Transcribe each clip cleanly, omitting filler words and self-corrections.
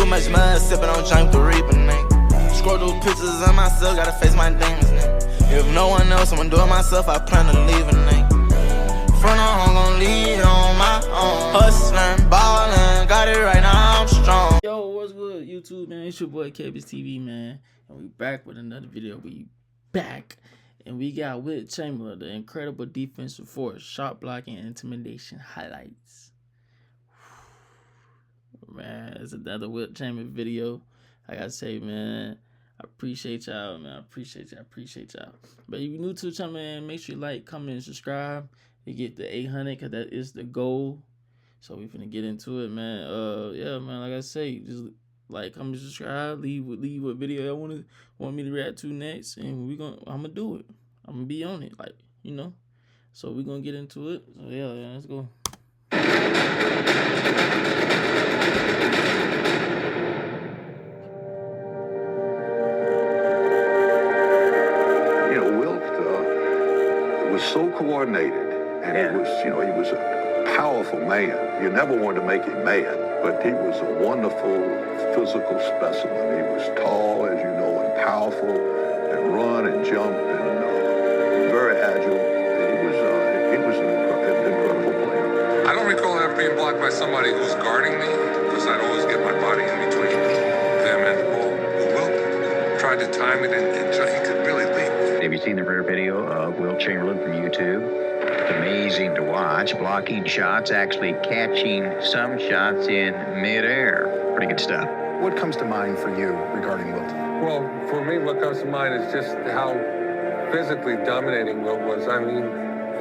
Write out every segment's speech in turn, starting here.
Too much mud, sipping on James the Reaper, nigga. Scroll through pictures of myself, gotta face my demons, nigga. If no one else, I'ma do it myself, I plan to leave a nigga. Front on, I'm gon' lead on my own. Hustlin', ballin', got it right now, I'm strong. Yo, what's good, YouTube, man? It's your boy, Cabs TV, man. And we back with another video. We back. And we got Wilt Chamberlain, the incredible defensive force, shot blocking, and intimidation highlights. Man, it's another Wilt Chamberlain video. Like I say, man, I appreciate y'all, man. I appreciate y'all. But if you're new to the channel, man, make sure you like, comment, and subscribe. You get the 800, because that is the goal. So we finna get into it, man. Yeah, man, like I say, just like, comment, subscribe, leave what video y'all want me to react to next, and I'm gonna do it. I'm gonna be on it, like, you know. So we gonna get into it. So yeah, let's go. You know, Wilt was so coordinated, and he was a powerful man. You never wanted to make him mad, but he was a wonderful physical specimen. He was tall, as you know, and powerful, and run and jump, and very agile. He was an incredible player. I don't recall ever being blocked by somebody who's guarding me, because I'd always get my body in between them and the ball. Wilt tried to time it, and he could really leap. Have you seen the rare video of Wilt Chamberlain from YouTube? It's amazing to watch. Blocking shots, actually catching some shots in midair. Pretty good stuff. What comes to mind for you regarding Wilt? Well, for me, what comes to mind is just how physically dominating Wilt was. I mean,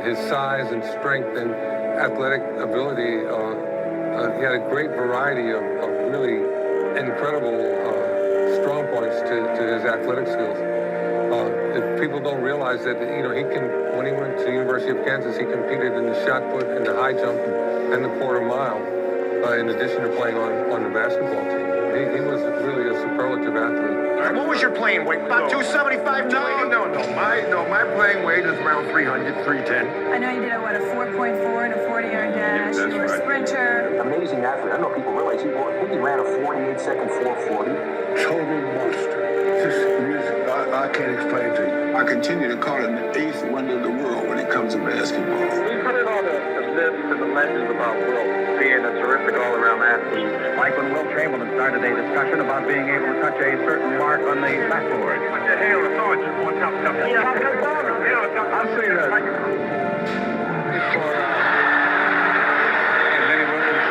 his size and strength and athletic ability. He had a great variety of really incredible strong points to his athletic skills. If people don't realize that, you know, when he went to the University of Kansas, he competed in the shot put and the high jump and the quarter mile, in addition to playing on the basketball team. He was really a superlative athlete. What was your playing weight? About 275? No. My playing weight is around 300, 310. I know you did a 4.4 and a 40-yard dash. Yeah, you were a right. sprinter. Amazing athlete. I don't know if people realize he ran a 48-second 440. Total monster. I can't explain to you. I continue to call him the eighth wonder of the world when it comes to basketball. We've heard all the myths and the legends about Wilt being a terrific all-around athlete. Like when Wilt Chamberlain started a discussion about being able to touch a certain mark on the backboard. What the hell? I thought you were tough. I'll say that. And many workers,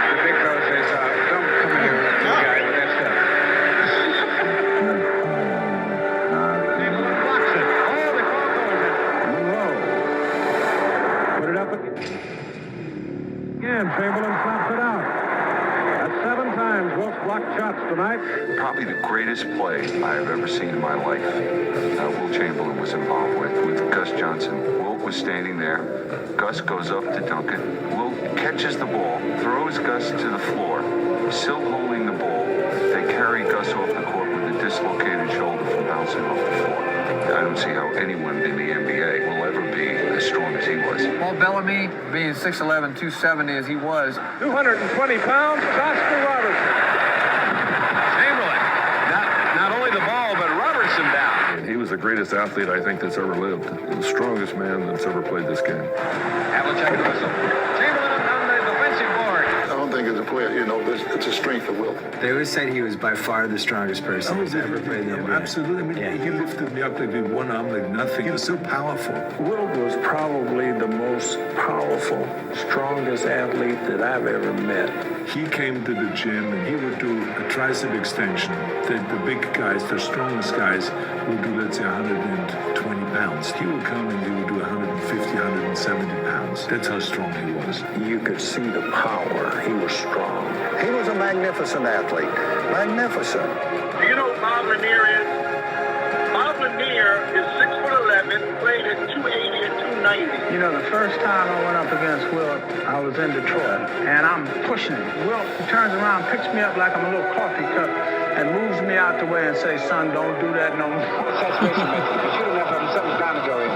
the big fellow says, don't come in here with that guy with that stuff. Blocks it. Oh, they call it. Put it up again. Chamberlain slaps it out. That's 7 times Wilt's blocked shots tonight. Probably the greatest play I've ever seen in my life. Wilt Chamberlain was involved with Gus Johnson. Wilt was standing there. Gus goes up to dunk it. Wilt catches the ball, throws Gus to the floor, still holding the ball. They carry Gus off the court with a dislocated shoulder from bouncing off the floor. I don't see how anyone in the NBA will ever be as strong as he was. Paul Bellamy, being 6'11", 270 as he was. 220 pounds, Oscar Robertson. Chamberlain, not only the ball, but Robertson down. He was the greatest athlete I think that's ever lived. The strongest man that's ever played this game. Havlicek and Russell. Chamberlain on the defensive board. I don't think as a player, you know, it's a strength of Wilt. They always said he was by far the strongest person who's ever played in the NBA. Absolutely. I mean, he lifted me up like one arm like nothing. He was so powerful. Wilt was probably the most powerful, strongest athlete that I've ever met. He came to the gym and he would do a tricep extension. The big guys, the strongest guys, would do, let's say, 120 pounds. He would come and he would do 150, 170 pounds. That's how strong he was. You could see the power. He was strong. He was a magnificent athlete. Magnificent. Do you know who Bob Lanier is? Bob Lanier is 6'11", played at 280 and 290. You know, the first time I went up against Wilt, I was in Detroit, and I'm pushing him. Wilt turns around, picks me up like I'm a little coffee cup, and moves me out the way and says, son, don't do that no more. Saturation method, because you didn't have to have something down to go in.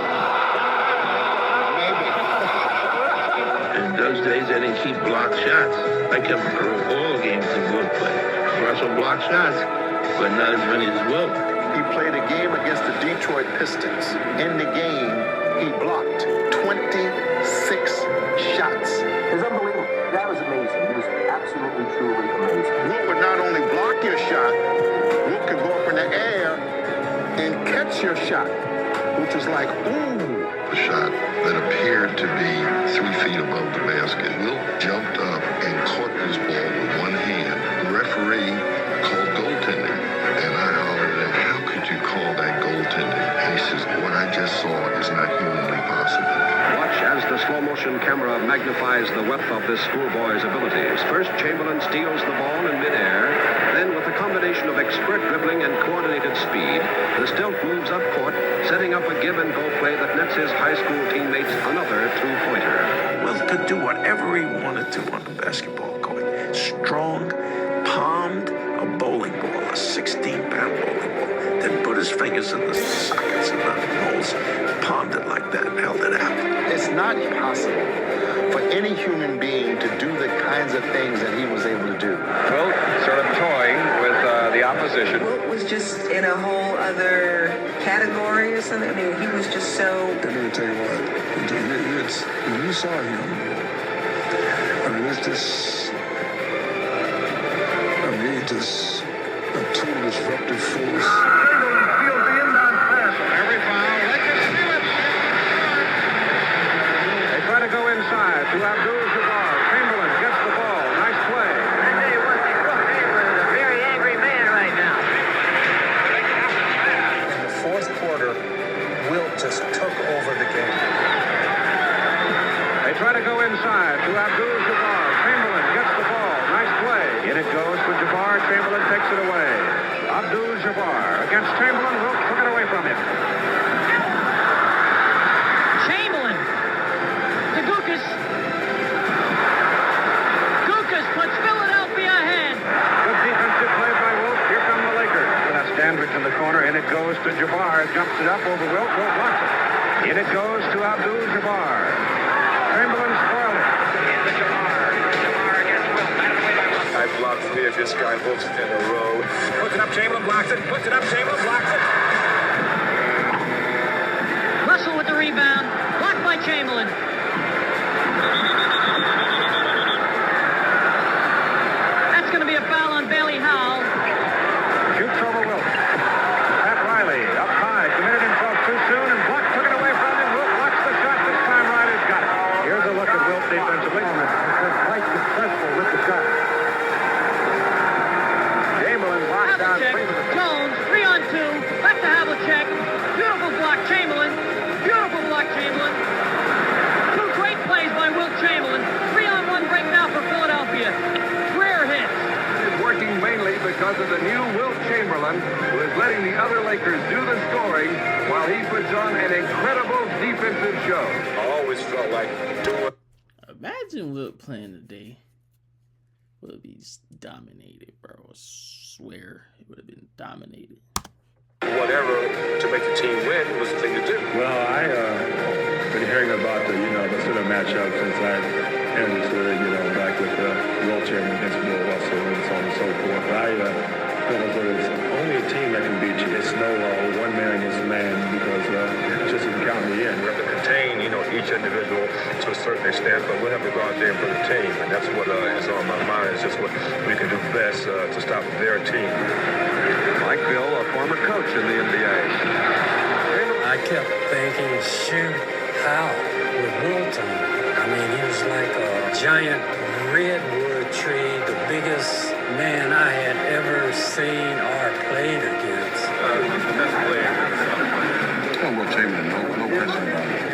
Maybe. In those days, I didn't keep blocked shots. I kept all games in Wilt play. also blocked shots, but not as many as Wilt. He played a game against the Detroit Pistons. In the game, he blocked 26 shots. It's unbelievable. That was amazing. It was absolutely, truly amazing. Wilt would not only block your shot, Wilt could go up in the air and catch your shot, which was like, ooh. A shot that appeared to be 3 feet above the basket. Wilt jumped up and caught this ball with one hand. The referee called goaltending, and I hollered at him, how could you call that goaltending? And he says, what I just saw is not humanly possible. Watch as the slow-motion camera magnifies the wealth of this schoolboy's abilities. First, Chamberlain steals the ball in midair. Then, with a combination of expert dribbling and coordinated speed, the stilt moves up court, setting up a give-and-go play that nets his high school teammates another two-pointer. Wilt could do whatever he wanted to on the basketball court. Strong, palmed a bowling ball, a 16-pound bowling ball, then put his fingers in the sockets and the holes, palmed it like that and held it out. It's not possible for any human being to do the kinds of things that he was able to do. Wilt sort of toying with the opposition. Wilt was just in a whole other category or something. I mean, he was just so... Let me tell you what, when you saw him, I mean, it's just, a total disruptive force. Every foul, Lakers steal it. They try to go inside to Abdul-Jabbar. Chamberlain gets the ball. Nice play. I tell you what, Chamberlain is a very angry man right now. In the fourth quarter, Wilt just took over the game. They try to go inside to Abdul-Jabbar. Chamberlain gets the ball. Nice play. In it goes to Jabbar. Chamberlain takes it away. Abdul-Jabbar against Chamberlain. Wilt took it away from him. Chamberlain to Gukas. Gukas puts Philadelphia ahead. Good defensive play by Wilt. Here come the Lakers. That's Dandridge in the corner. In it goes to Jabbar. Jumps it up over Wilt. Wilt blocks it. In it goes to Abdul-Jabbar. Chamberlain spoiled it. Into Jabbar. Jabbar against Wilt. Batted away by Russell. I blocked 3 of his guidebooks in a row. Puts it up, Chamberlain blocks it. Puts it up, Chamberlain blocks it. Russell with the rebound. Blocked by Chamberlain. That's going to be a foul on Bailey Howell. Shoots over Wilt. Pat Riley up high. Committed himself too soon and Buck took it away from him. Wilt blocks the shot. This time Riley's got it. Here's a look at Wilt defensively. He's been quite successful with the shot. Chamberlain blocks down. Jones, 3-on-2. Back to Havlicek. Beautiful block, Chamberlain. Beautiful block, Chamberlain. Two great plays by Wilt Chamberlain. 3-on-1 break now for Philadelphia. Rare hits. Is working mainly because of the new Wilt Chamberlain, who is letting the other Lakers do the scoring while he puts on an incredible defensive show. I always felt like doing. Imagine Wilt playing today. Would be dominated, bro. I swear it would have been dominated. Whatever to make the team win was the thing to do. Well, I've been hearing about the sort of matchup since I entered, back with Wilt Chamberlain against Bill Russell and so on and so forth. But I feel as though there's only a team that can beat you. It's no one man against man because it just doesn't count in the end. We have to contain, each individual to a certain extent, but we have to go out there for the team, and that's what is on my mind. It's just what we can do best to stop their team. Mike Bill, a former coach in the NBA. I kept thinking, shoot, how with Wilt? I mean, he was like a giant redwood tree, the biggest man I had ever seen or played against. He's the best player. Wilt Chamberlain, no question about it.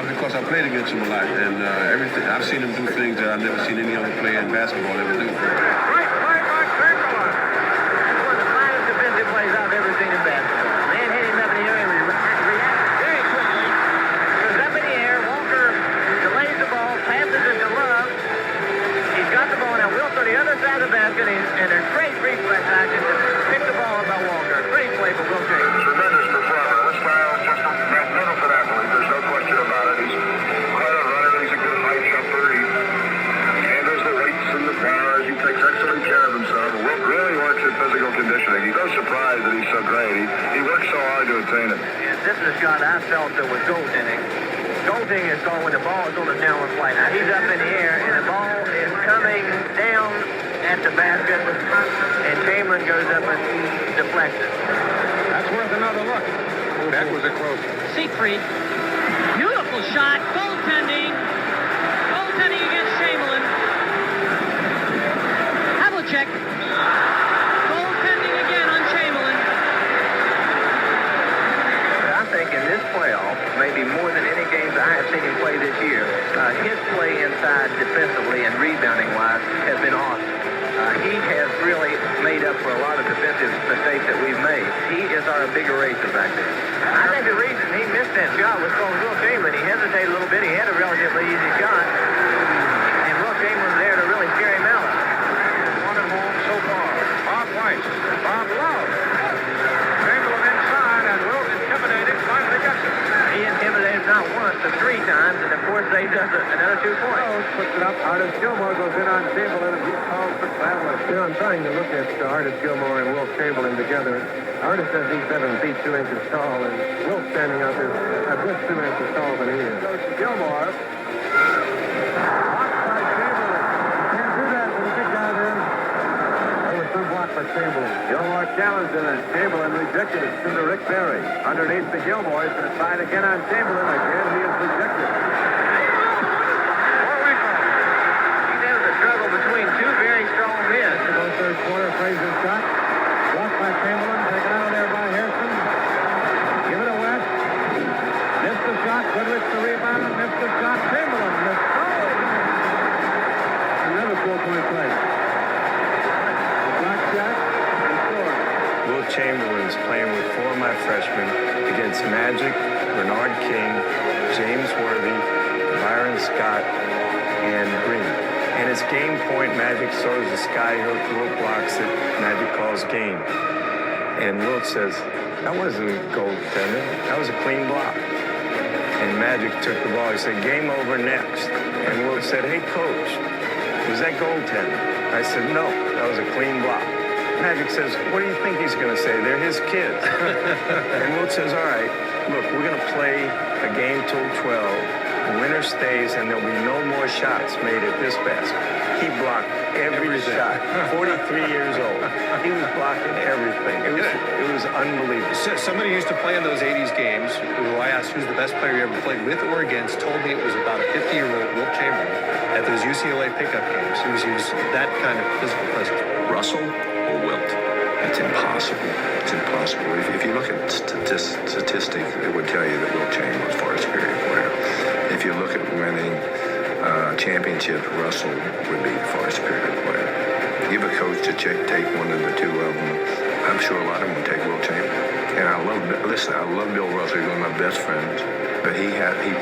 Because I played against him a lot, and everything I've seen him do things that I've never seen any other player in basketball ever do. Great play by Chamberlain. One of the finest defensive plays I've ever seen in basketball. Man hit him up in the air and reacted very quickly. He was up in the air. Walker delays the ball, passes it to Love. He's got the ball now. Wilt on the other side of the basket, and a great reflex action to pick the ball up by Walker. Great play for Wilt Chamberlain. Tremendous performer. This guy is just a magnificent athlete. There's no question about it. He's quite a runner. He's a good high jumper. He handles the weights and the bars. He takes excellent care of himself. the shot I felt that was goaltending. Goaltending is called when the ball is on the downward flight. Now he's up in the air, and the ball is coming down at the basket, and Chamberlain goes up and deflects it. That's worth another look. That was a close one. Siegfried. Beautiful shot. Goaltending. Goaltending against Chamberlain. Havlicek. Goaltending again on Chamberlain. I think in this playoff, maybe more than any games I have seen him play this year, his play inside defensively and rebounding-wise has been awesome. He has really made up for a lot of defensive mistakes that we've made. He is our big eraser back there. I think the reason he missed that shot was because Wilt Chamberlain. He hesitated a little bit. He had a relatively easy shot. And Wilt Chamberlain there to really scare him out. One at home so far. Bob Weiss. Bob Love. Chamberlain inside, and Wilt intimidated, finally gets it. He intimidated not once, but 3 times, and of course they does another 2 points. Puts it up. Artis Gilmore goes in on Chamberlain, and he calls for traveling. You know, I'm trying to look at Artis Gilmore and Wilt Chamberlain together. Artis says he's 7 feet 2 inches tall, and Wilt standing up is a good 2 inches taller than he is. Goes to Gilmore. Blocked by Chamberlain. Can't do that with a big guy there. That was some block by Chamberlain. Gilmore challenged him, and Chamberlain rejected it to Rick Barry. Underneath to Gilmore. He's going to try it again on Chamberlain. Again, he is rejected. Struggle between 2 very strong men. Third quarter, Fraser's shot. Blocked by Chamberlain. Taken out of there by Harrison. Give it to West. Missed the shot. Goodrich the rebound. Missed the shot. Chamberlain missed. Another 4-point play. Block shot. And score. Wilt Chamberlain's playing with 4 of my freshmen against Magic, Bernard King, James Worthy, Byron Scott, and Green. And it's game point. Magic throws a sky hook. Wilt blocks it. Magic calls game. And Wilt says, that wasn't goaltending. That was a clean block. And Magic took the ball. He said, game over next. And Wilt said, hey, coach, was that goaltending? I said, no, that was a clean block. Magic says, what do you think he's going to say? They're his kids. And Wilt says, all right, look, we're going to play a game till 12. The winner stays, and there'll be no more shots made at this basket. He blocked every shot. 43 years old. He was blocking everything. It was unbelievable. Somebody used to play in those 80s games, who I asked who's the best player you ever played with or against, told me it was about a 50-year-old Wilt Chamberlain at those UCLA pickup games. He was that kind of physical presence. Russell or Wilt? It's impossible. It's impossible. If you look at statistics, it would tell you that Wilt Chamberlain was far superior player. If you look at winning championships, Russell would be the far superior player. Give a coach to take one of the 2 of them. I'm sure a lot of them would take Wilt Chamberlain. And I love Bill Russell. He's one of my best friends. But he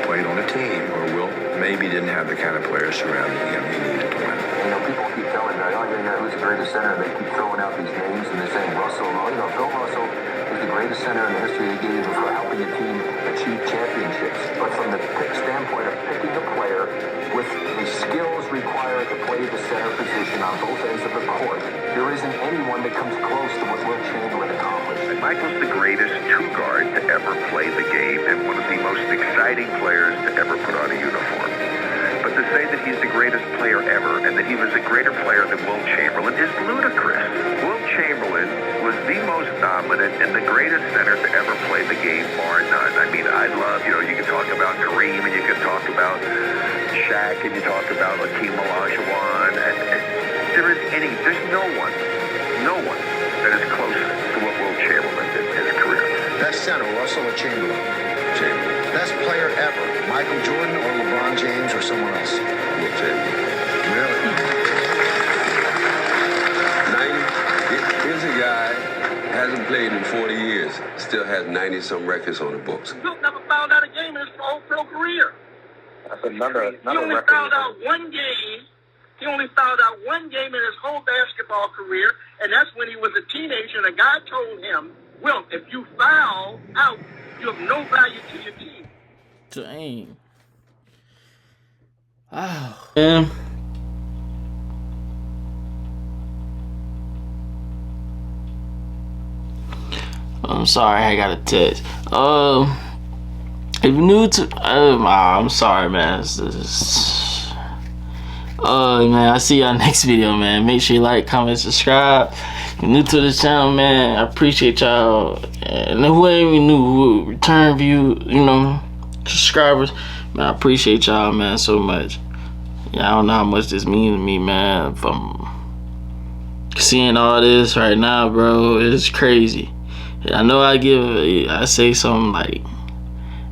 played on a team where Wilt maybe didn't have the kind of players surrounding him he needed to win. You know, people keep telling me, oh, yeah, who's the greatest center? They keep throwing out these names, and they're saying Russell. Oh, you know, Bill Russell is the greatest center in the history of the game for helping a team achieve championships. But from the standpoint of picking a player with the skills required to play the center position on both ends of the court, there isn't anyone that comes close to what Wilt Chamberlain accomplished. Michael's the greatest 2-guard to ever play the game and one of the most exciting players to ever put on a uniform. But to say that he's the greatest player ever and that he was a greater player than Wilt Chamberlain is ludicrous. Wilt Chamberlain was the most dominant and the greatest center to ever play the game, bar none. I mean, I love, you can talk about Kareem and you can talk about Shaq and you talk about Hakeem Olajuwon. And there's no one that is close to what Wilt Chamberlain did in his career. Best center, Russell or Chamberlain? Chamberlain. Best player ever, Michael Jordan or LeBron James or someone else? Wilt Chamberlain. Really? Here's a guy, hasn't played in 40 years, still has 90-some records on the books. Wilt never fouled out a game in his whole pro career. That's another He only record. fouled out one game. He only fouled out one game in his whole basketball career, and that's when he was a teenager, and a guy told him, Wilt, if you foul out, you have no value to your team. Dang. Oh, man. I'm sorry, I got a text. If you're new to, I'm sorry, man. Man, I'll see y'all next video, man. Make sure you like, comment, subscribe. If you're new to the channel, man, I appreciate y'all. And who ain't even new, return view, subscribers, man, I appreciate y'all, man, so much. Yeah, I don't know how much this means to me, man. From seeing all this right now, bro, it's crazy. I know I say something like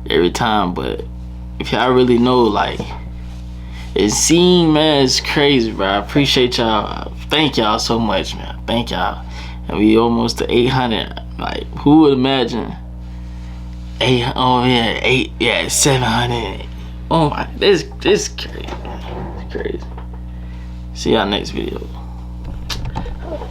every time, but if y'all really know, like, it's seen, man, it's crazy, bro. I appreciate y'all. Thank y'all so much, man. Thank y'all. And we almost to 800. Like, who would imagine? 700. Oh my, this crazy, man. It's crazy. See y'all next video.